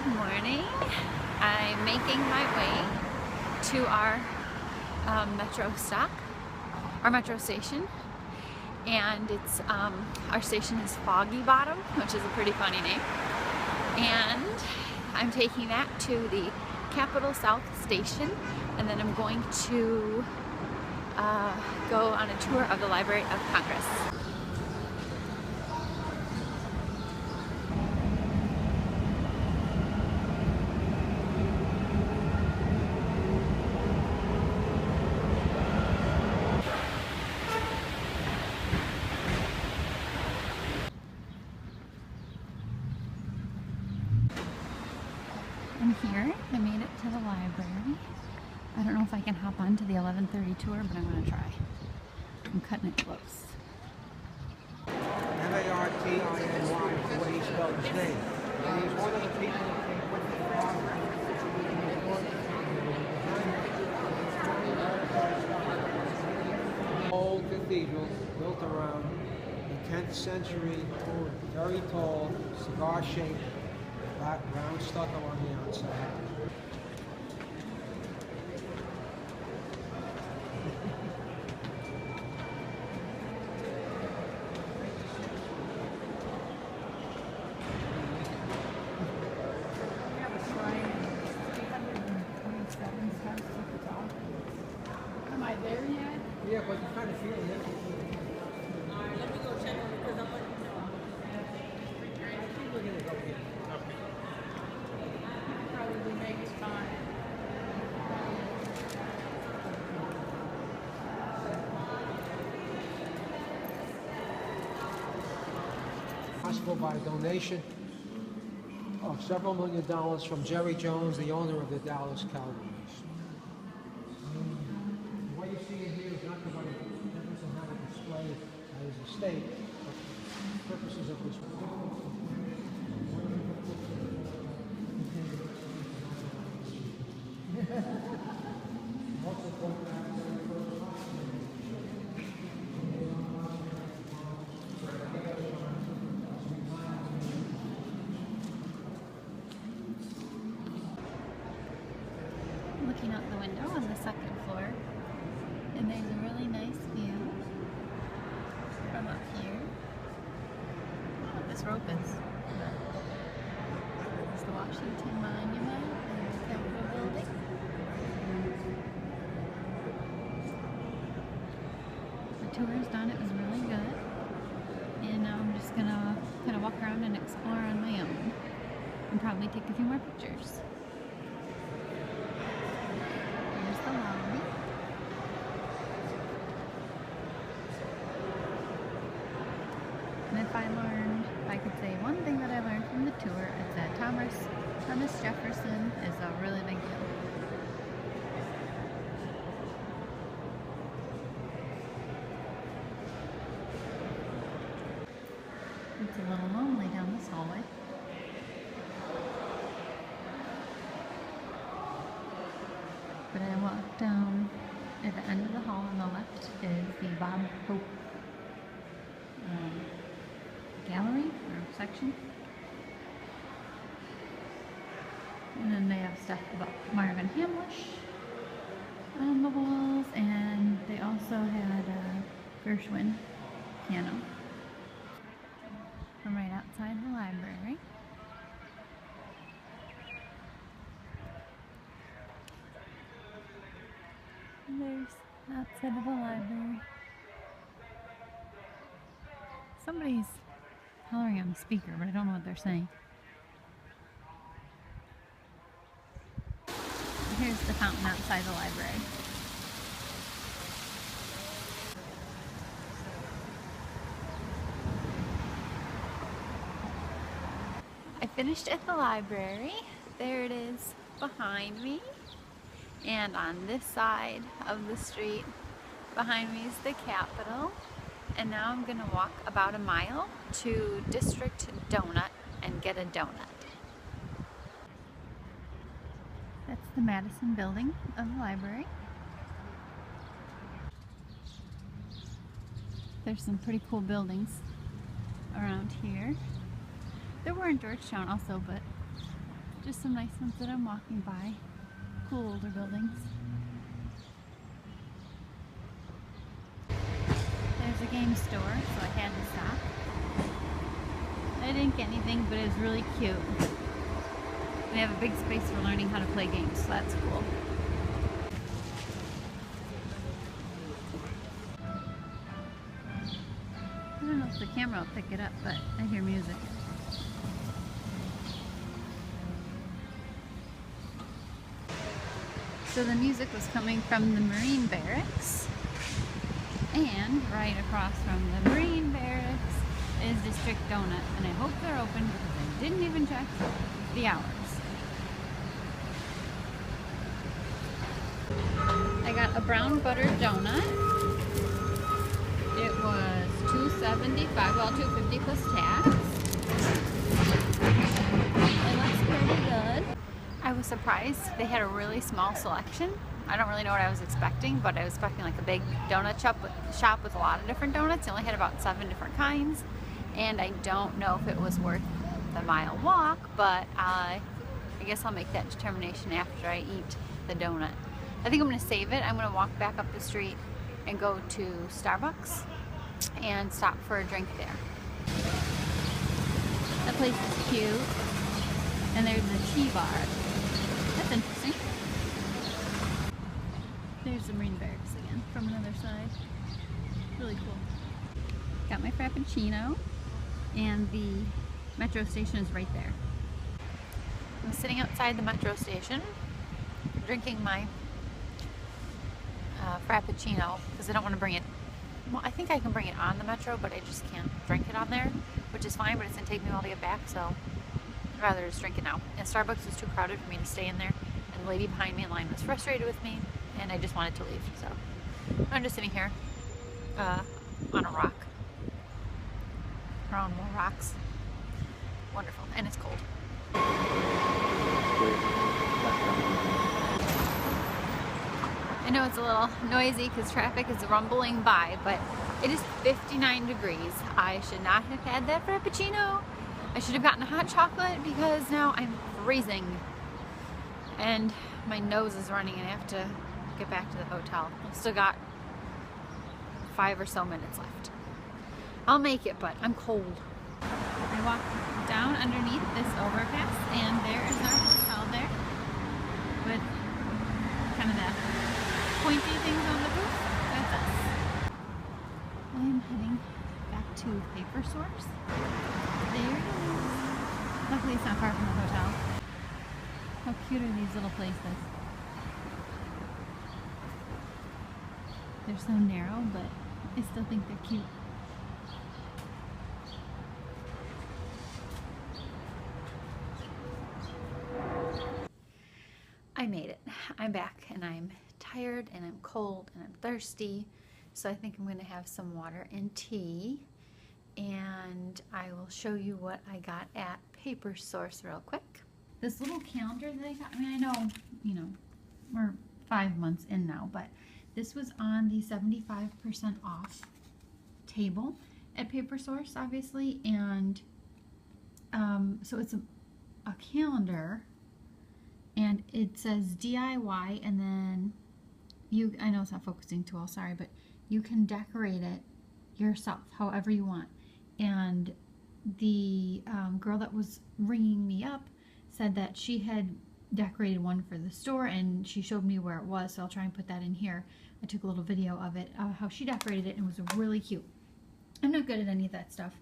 Good morning. I'm making my way to our metro stop, our metro station, and it's our station is Foggy Bottom, which is a pretty funny name, and I'm taking that to the Capitol South station, and then I'm going to go on a tour of the Library of Congress. I'm here. I made it to the library. I don't know if I can hop onto the 11:30 tour, but I'm going to try. I'm cutting it close. M-A-R-T-I-N-Y is the way he spelled his name. And he's one of the people that came with the father. Old cathedral built around the 10th century, very tall, cigar-shaped, black brown stucco on the outside. Am I there yet? Yeah, but you kind of feel it. Alright, let me go check on it because I'm letting you know. We're going to go here. Probably makes time. Possible by a donation of several $1 million from Jerry Jones, the owner of the Dallas Cowboys. What you see in here is not the way Jefferson had it displayed at his estate, but for purposes of this. Looking out the window on the second floor, and there's a really nice view from up here. What this rope is. It's the Washington Monument and the Capitol Building. The tour is done. It was really good, and now I'm just gonna kind of walk around and explore on my own, and probably take a few more pictures. The lobby. And if I could say one thing that I learned from the tour, it's that Thomas Jefferson is a really big deal. It's a little lonely down this hallway. But I walked down at the end of the hall on the left is the Bob Hope gallery or section. And then they have stuff about Marvin Hamlish on the walls, and they also had a Gershwin piano from right outside the library. There's outside of the library. Somebody's hollering on the speaker, but I don't know what they're saying. Here's the fountain outside the library. I finished at the library. There it is behind me. And on this side of the street behind me is the Capitol. And now I'm going to walk about a mile to District Donut and get a donut. That's the Madison building of the library. There's some pretty cool buildings around here. There were in Georgetown also, but Just some nice ones that I'm walking by. Cool older buildings. There's a game store, so I had to stop. I didn't get anything, but it was really cute. They have a big space for learning how to play games, so that's cool. I don't know if the camera will pick it up, but I hear music. So the music was coming from the Marine Barracks, and right across from the Marine Barracks is District Donut, and I hope they're open because I didn't even check the hours. I got a brown butter donut. It was $2.75, well $2.50 plus tax. It looks pretty good. I was surprised they had a really small selection. I don't really know what I was expecting, but I was expecting like a big donut shop with a lot of different donuts. They only had about 7 different kinds, and I don't know if it was worth the mile walk, but I guess I'll make that determination after I eat the donut. I think I'm going to save it. I'm going to walk back up the street and go to Starbucks and stop for a drink there. That place is cute, and there's a tea bar. That's interesting. There's the Marine Barracks again from another side. Really cool. Got my Frappuccino, and the metro station is right there. I'm sitting outside the metro station drinking my Frappuccino because I don't want to bring it. Well, I think I can bring it on the metro, but I just can't drink it on there, which is fine, but it's going to take me a while to get back, so I'd rather just drink it now. And Starbucks was too crowded for me to stay in there, and the lady behind me in line was frustrated with me, and I just wanted to leave, so I'm just sitting here on a rock, around more rocks. Wonderful, and it's cold. I know it's a little noisy because traffic is rumbling by, but it is 59 degrees. I should not have had that Frappuccino. I should have gotten a hot chocolate because now I'm freezing and my nose is running and I have to get back to the hotel. I've still got 5 or so minutes left. I'll make it, but I'm cold. I walked down underneath this overpass and there is our hotel there with kind of that pointy things on the roof. That's us. I am heading back to Paper Source. There it is. Luckily it's not far from the hotel. How cute are these little places? They're so narrow, but I still think they're cute. I made it. I'm back and I'm tired and I'm cold and I'm thirsty, so I think I'm going to have some water and tea, and I will show you what I got at Paper Source real quick. This little calendar that I got, I mean, I know, you know, we're 5 months in now, but this was on the 75% off table at Paper Source, obviously, and so it's a calendar, and it says DIY, and then I know it's not focusing too well, sorry, but you can decorate it yourself however you want. And the girl that was ringing me up said that she had decorated one for the store, and she showed me where it was, so I'll try and put that in here. I took a little video of it, how she decorated it, and it was really cute. I'm not good at any of that stuff,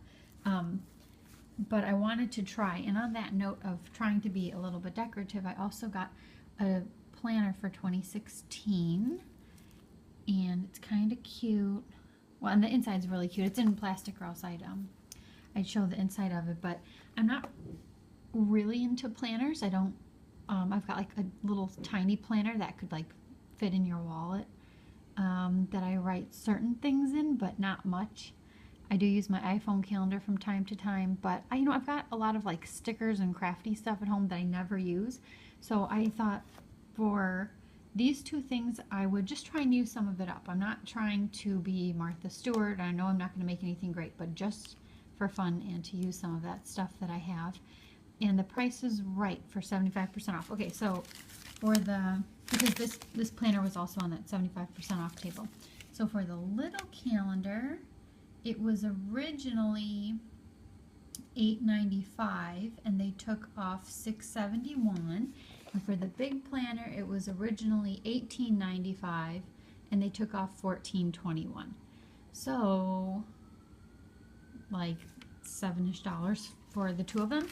but I wanted to try. And on that note of trying to be a little bit decorative, I also got a planner for 2016, and it's kind of cute. Well, and the inside's really cute. It's in plastic, or else I'd show the inside of it, but I'm not really into planners. I don't, I've got like a little tiny planner that could like fit in your wallet, that I write certain things in, but not much. I do use my iPhone calendar from time to time, but you know, I've got a lot of like stickers and crafty stuff at home that I never use. So I thought for these two things, I would just try and use some of it up. I'm not trying to be Martha Stewart. I know I'm not going to make anything great, but just for fun and to use some of that stuff that I have. and the price is right for 75% off. Okay, so for the, because this planner was also on that 75% off table. So for the little calendar, it was originally $8.95 and they took off $6.71. And for the big planner, it was originally $18.95 and they took off $14.21. So like $7-ish for the two of them.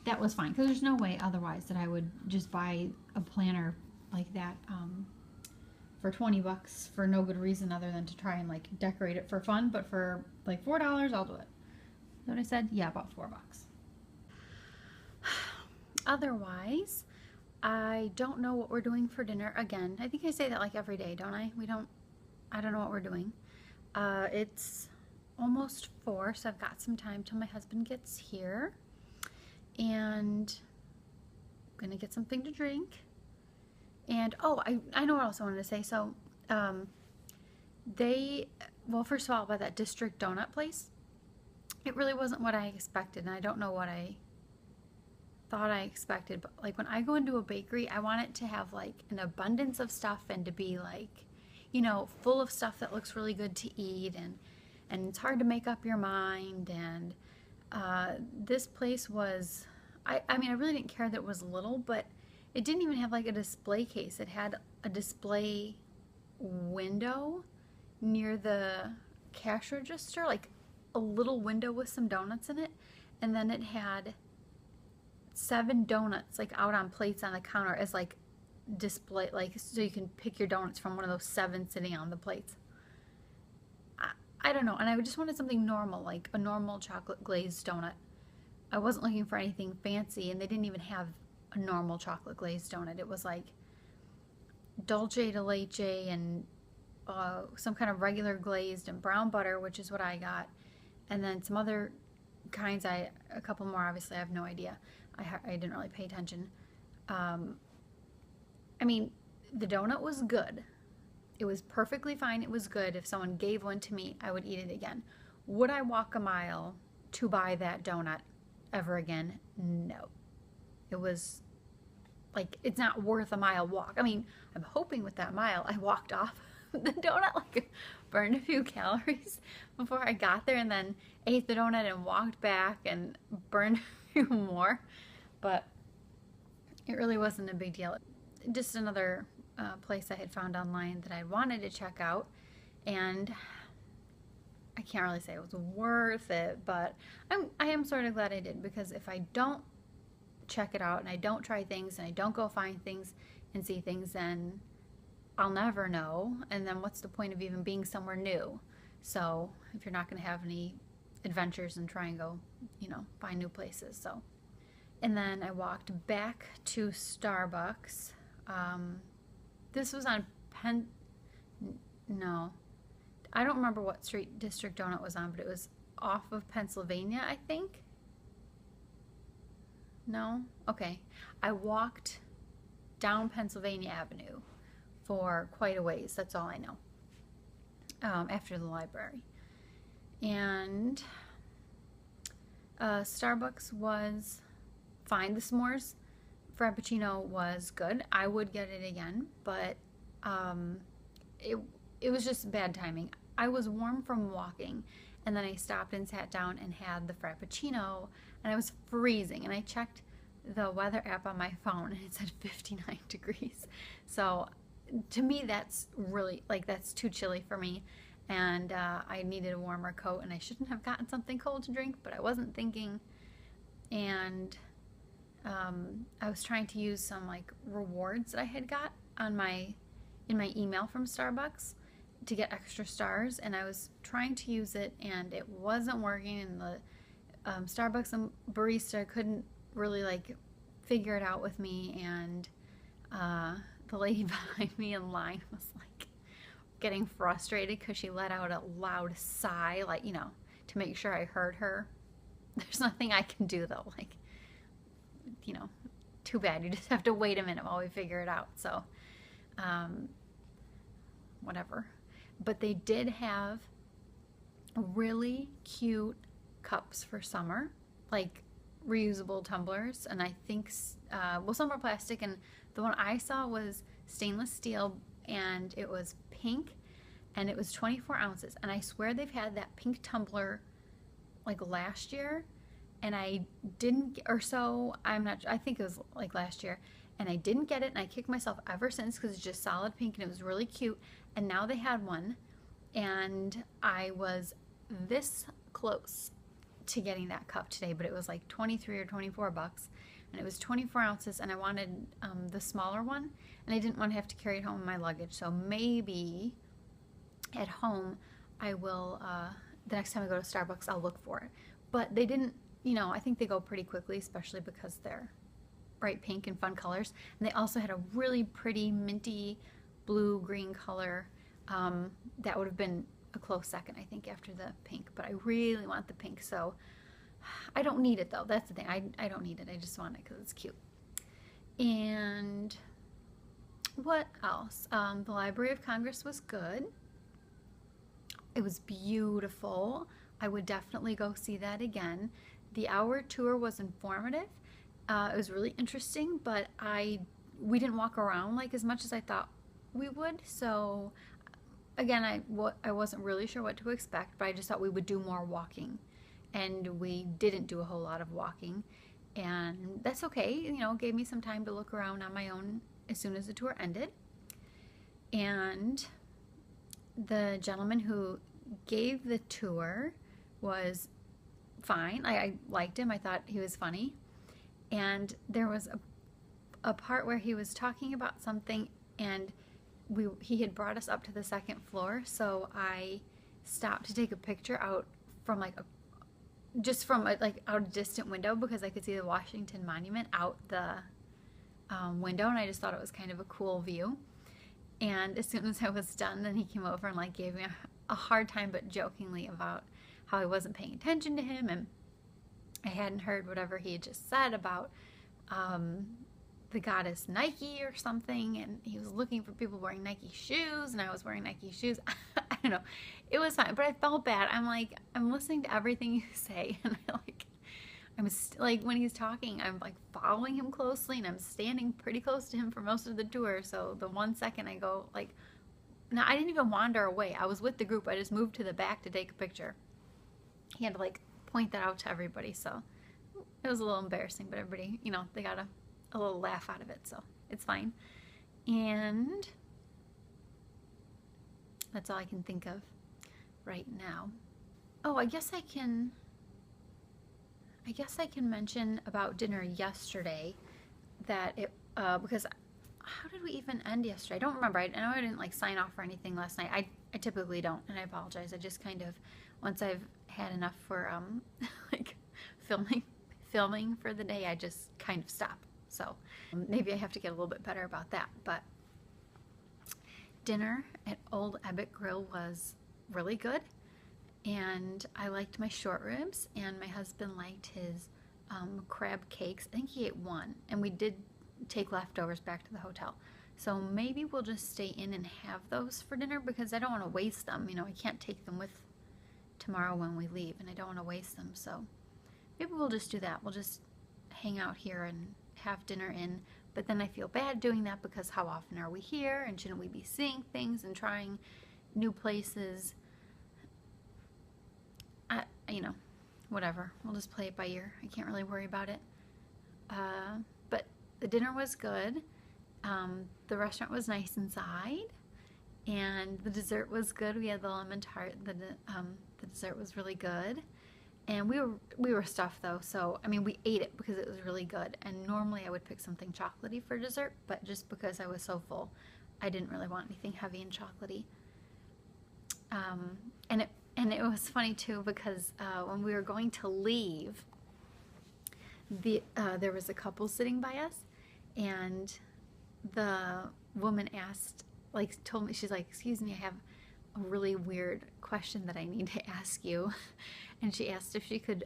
That was fine, because there's no way otherwise that I would just buy a planner like that for 20 bucks for no good reason other than to try and like decorate it for fun. But for like $4, I'll do it. Is that what I said? Yeah, about $4. Otherwise, I don't know what we're doing for dinner again. I think I say that like every day, don't I? I don't know what we're doing. It's almost 4, so I've got some time till my husband gets here. And I'm gonna get something to drink. And oh, I know what else I wanted to say. So well, first of all, by that District Donut place, it really wasn't what I expected, and I don't know what I thought I expected, but like when I go into a bakery, I want it to have like an abundance of stuff and to be like, you know, full of stuff that looks really good to eat, and it's hard to make up your mind. And this place was, I mean, I really didn't care that it was little, but it didn't even have like a display case. It had a display window near the cash register, like a little window with some donuts in it, and then it had 7 donuts like out on plates on the counter as like display, like so you can pick your donuts from one of those 7 sitting on the plates. I don't know, and I just wanted something normal, like a normal chocolate glazed donut. I wasn't looking for anything fancy, and they didn't even have a normal chocolate glazed donut. It was like dulce de leche and some kind of regular glazed and brown butter, which is what I got, and then some other kinds. A couple more, obviously I have no idea. I didn't really pay attention. I mean, the donut was good. It was perfectly fine. It was good. If someone gave one to me, I would eat it again. Would I walk a mile to buy that donut ever again? No. It was like, it's not worth a mile walk. I mean, I'm hoping with that mile I walked off the donut, like burned a few calories before I got there, and then ate the donut and walked back and burned a few more. But it really wasn't a big deal. Just another place I had found online that I wanted to check out, and I can't really say it was worth it, but I am sort of glad I did, because if I don't check it out and I don't try things and I don't go find things and see things, then I'll never know, and then what's the point of even being somewhere new? So if you're not going to have any adventures and try and go, you know, find new places. So, and then I walked back to Starbucks. This was on no, I don't remember what street District Donut was on, but it was off of Pennsylvania, I think. No? Okay. I walked down Pennsylvania Avenue for quite a ways. That's all I know. After the library. And Starbucks was fine. The s'mores Frappuccino was good. I would get it again, but it was just bad timing. I was warm from walking, and then I stopped and sat down and had the Frappuccino, and I was freezing, and I checked the weather app on my phone and it said 59 degrees. So to me, that's really, like, that's too chilly for me, and I needed a warmer coat, and I shouldn't have gotten something cold to drink, but I wasn't thinking. And I was trying to use some like rewards that I had got on in my email from Starbucks to get extra stars, and I was trying to use it and it wasn't working, and the Starbucks barista couldn't really like figure it out with me, and the lady behind me in line was like getting frustrated because she let out a loud sigh, like, you know, to make sure I heard her. There's nothing I can do though, like, you know, too bad. You just have to wait a minute while we figure it out. So whatever. But they did have really cute cups for summer, like reusable tumblers, and I think well, some were plastic, and the one I saw was stainless steel, and it was pink, and it was 24 ounces. And I swear they've had that pink tumbler like last year, and I didn't, or so, I'm not, I think it was like last year, and I didn't get it, and I kicked myself ever since because it's just solid pink and it was really cute. And now they had one, and I was this close to getting that cup today, but it was like 23 or 24 bucks, and it was 24 ounces, and I wanted the smaller one, and I didn't want to have to carry it home in my luggage. So maybe at home I will, the next time I go to Starbucks, I'll look for it. But they didn't, you know, I think they go pretty quickly, especially because they're bright pink and fun colors. And they also had a really pretty minty blue-green color. That would have been a close second, I think, after the pink. But I really want the pink, so I don't need it, though. That's the thing. I don't need it. I just want it because it's cute. And what else? The Library of Congress was good. It was beautiful. I would definitely go see that again. The hour tour was informative. It was really interesting, but we didn't walk around like as much as I thought we would. So again, I wasn't really sure what to expect, but I just thought we would do more walking, and we didn't do a whole lot of walking, and that's okay. You know, it gave me some time to look around on my own as soon as the tour ended. And the gentleman who gave the tour was fine. I liked him. I thought he was funny. And there was a part where he was talking about something, and he had brought us up to the second floor, so I stopped to take a picture out from like out a distant window, because I could see the Washington Monument out the window, and I just thought it was kind of a cool view. And as soon as I was done, then he came over and like gave me a hard time, but jokingly, about how I wasn't paying attention to him, and I hadn't heard whatever he had just said about the goddess Nike or something, and he was looking for people wearing Nike shoes, and I was wearing Nike shoes. I don't know. It was fine, but I felt bad. I'm like, I'm listening to everything you say, and like when he's talking, I'm like following him closely, and I'm standing pretty close to him for most of the tour. So the 1 second I go like, no, I didn't even wander away. I was with the group. I just moved to the back to take a picture. He had to like point that out to everybody, so it was a little embarrassing, but everybody, you know, they got a little laugh out of it, so it's fine. And that's all I can think of right now. Oh, I guess I can mention about dinner yesterday, that it because how did we even end yesterday? I don't remember. I know I didn't like sign off or anything last night. I typically don't, and I apologize. I just kind of, once I've had enough for like filming for the day, I just kind of stop. So maybe I have to get a little bit better about that. But dinner at Old Ebbitt Grill was really good, and I liked my short ribs, and my husband liked his crab cakes. I think he ate one, and we did take leftovers back to the hotel. So maybe we'll just stay in and have those for dinner, because I don't want to waste them. You know, I can't take them with tomorrow when we leave, and I don't want to waste them. So maybe we'll just do that. We'll just hang out here and have dinner in. But then I feel bad doing that, because how often are we here, and shouldn't we be seeing things and trying new places? You know, whatever. We'll just play it by ear. I can't really worry about it. But the dinner was good. The restaurant was nice inside, and the dessert was good. We had the lemon tart. The dessert was really good, and we were stuffed though. So I mean, we ate it because it was really good. And normally I would pick something chocolatey for dessert, but just because I was so full, I didn't really want anything heavy and chocolatey. And it was funny too, because when we were going to leave, there was a couple sitting by us, and the woman told me, she's like, excuse me, I have a really weird question that I need to ask you. And she asked if she could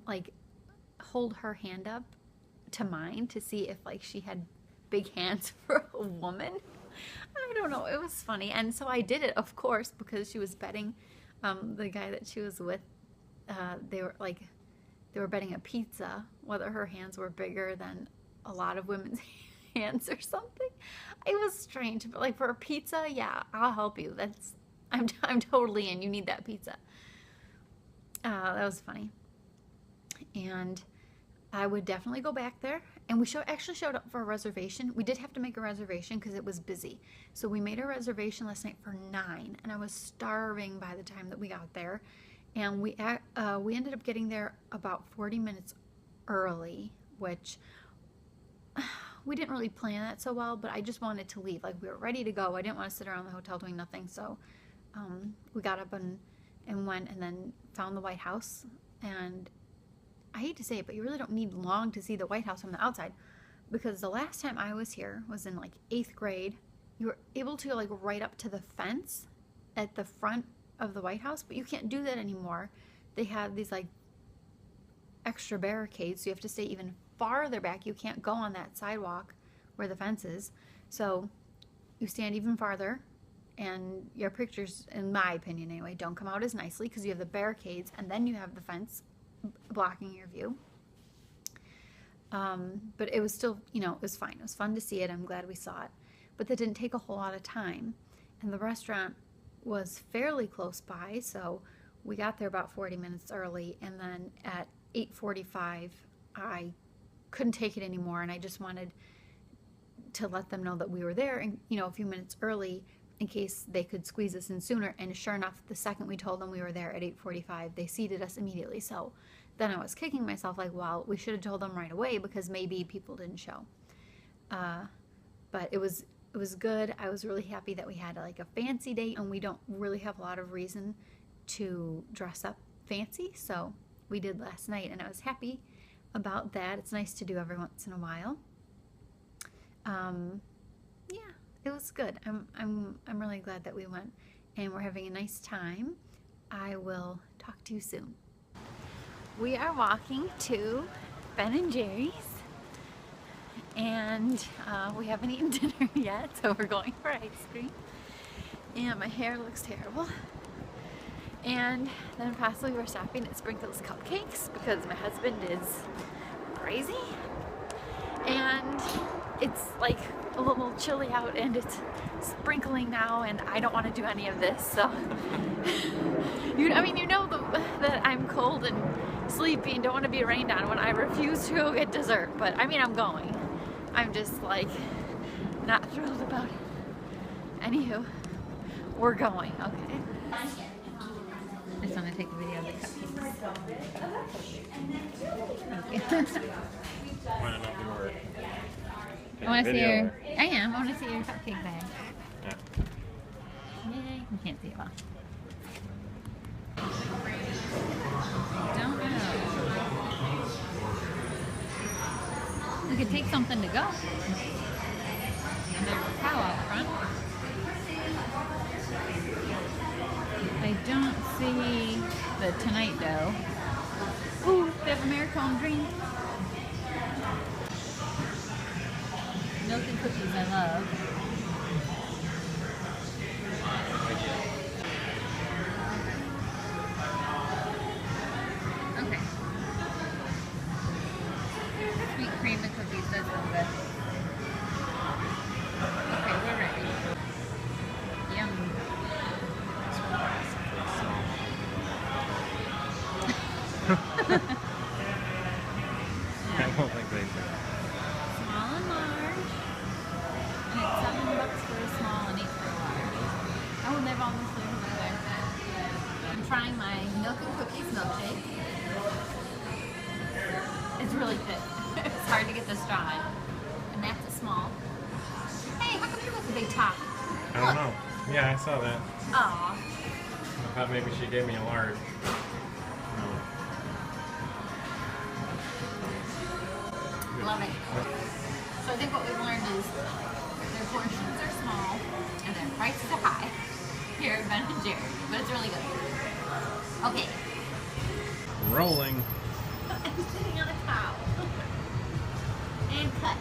like hold her hand up to mine to see if like she had big hands for a woman. I don't know, it was funny. And so I did it, of course, because she was betting the guy that she was with. They were like, they were betting a pizza whether her hands were bigger than a lot of women's hands or something. It was strange, but like for a pizza, yeah, I'll help you. I'm totally in. You need that pizza. That was funny. And I would definitely go back there. And we actually showed up for a reservation. We did have to make a reservation because it was busy. So we made a reservation last night for 9, and I was starving by the time that we got there. And we ended up getting there about 40 minutes early, which we didn't really plan that so well, but I just wanted to leave. Like, we were ready to go. I didn't want to sit around the hotel doing nothing. So we got up and went, and then found the White House. And I hate to say it, but you really don't need long to see the White House from the outside, because the last time I was here was in like 8th grade. You were able to go like right up to the fence at the front of the White House, but you can't do that anymore. They have these like extra barricades, so you have to stay even farther back. You can't go on that sidewalk where the fence is, so you stand even farther, and your pictures, in my opinion anyway, don't come out as nicely because you have the barricades and then you have the fence blocking your view. But it was still, it was fine. It was fun to see it. I'm glad we saw it, but that didn't take a whole lot of time, and the restaurant was fairly close by, so we got there about 40 minutes early, and then at 8:45 I couldn't take it anymore, and I just wanted to let them know that we were there, and a few minutes early in case they could squeeze us in sooner. And sure enough, the second we told them we were there at 8:45, they seated us immediately. So then I was kicking myself like, well, we should have told them right away because maybe people didn't show. But it was good. I was really happy that we had like a fancy date, and we don't really have a lot of reason to dress up fancy, so we did last night, and I was happy about that. It's nice to do every once in a while. Yeah, it was good. I'm really glad that we went, and we're having a nice time. I will talk to you soon. We are walking to Ben & Jerry's, and we haven't eaten dinner yet, so we're going for ice cream. And my hair looks terrible. And then possibly we're stopping at Sprinkles Cupcakes because my husband is crazy. And it's like a little chilly out, and it's sprinkling now, and I don't want to do any of this. So, that I'm cold and sleepy and don't want to be rained on when I refuse to go get dessert. But I mean, I'm going. I'm just like not thrilled about it. Anywho, we're going. Okay. I just want to take a video of the cupcakes. Want to know if you were I want to see video your. or- I am. I want to see your cupcake bag. Yeah. Yay! You can't see it well. Don't know. We could take something to go. And there's a cow out front. I don't see the Tonight Dough. Ooh, they have Americone Dream. Milk and cookies I love. Okay. Sweet cream and cookies, that's real good. Okay, we're ready. Yum. I don't think they do. Small and large. And it's $7 for a small and $8 for a large. Oh, and they have all the flavors over there. I'm trying my milk and cookies milkshake. It's really good. It's hard to get the straw in. And that's a small. Hey, how come you got the big top? I don't know. Yeah, I saw that. Aw. I thought maybe she gave me a large. No. Love it. So I think what we've learned is their portions are small and their prices are high here at Ben & Jerry's, but it's really good. Okay. Rolling. I'm sitting on a towel. And cut.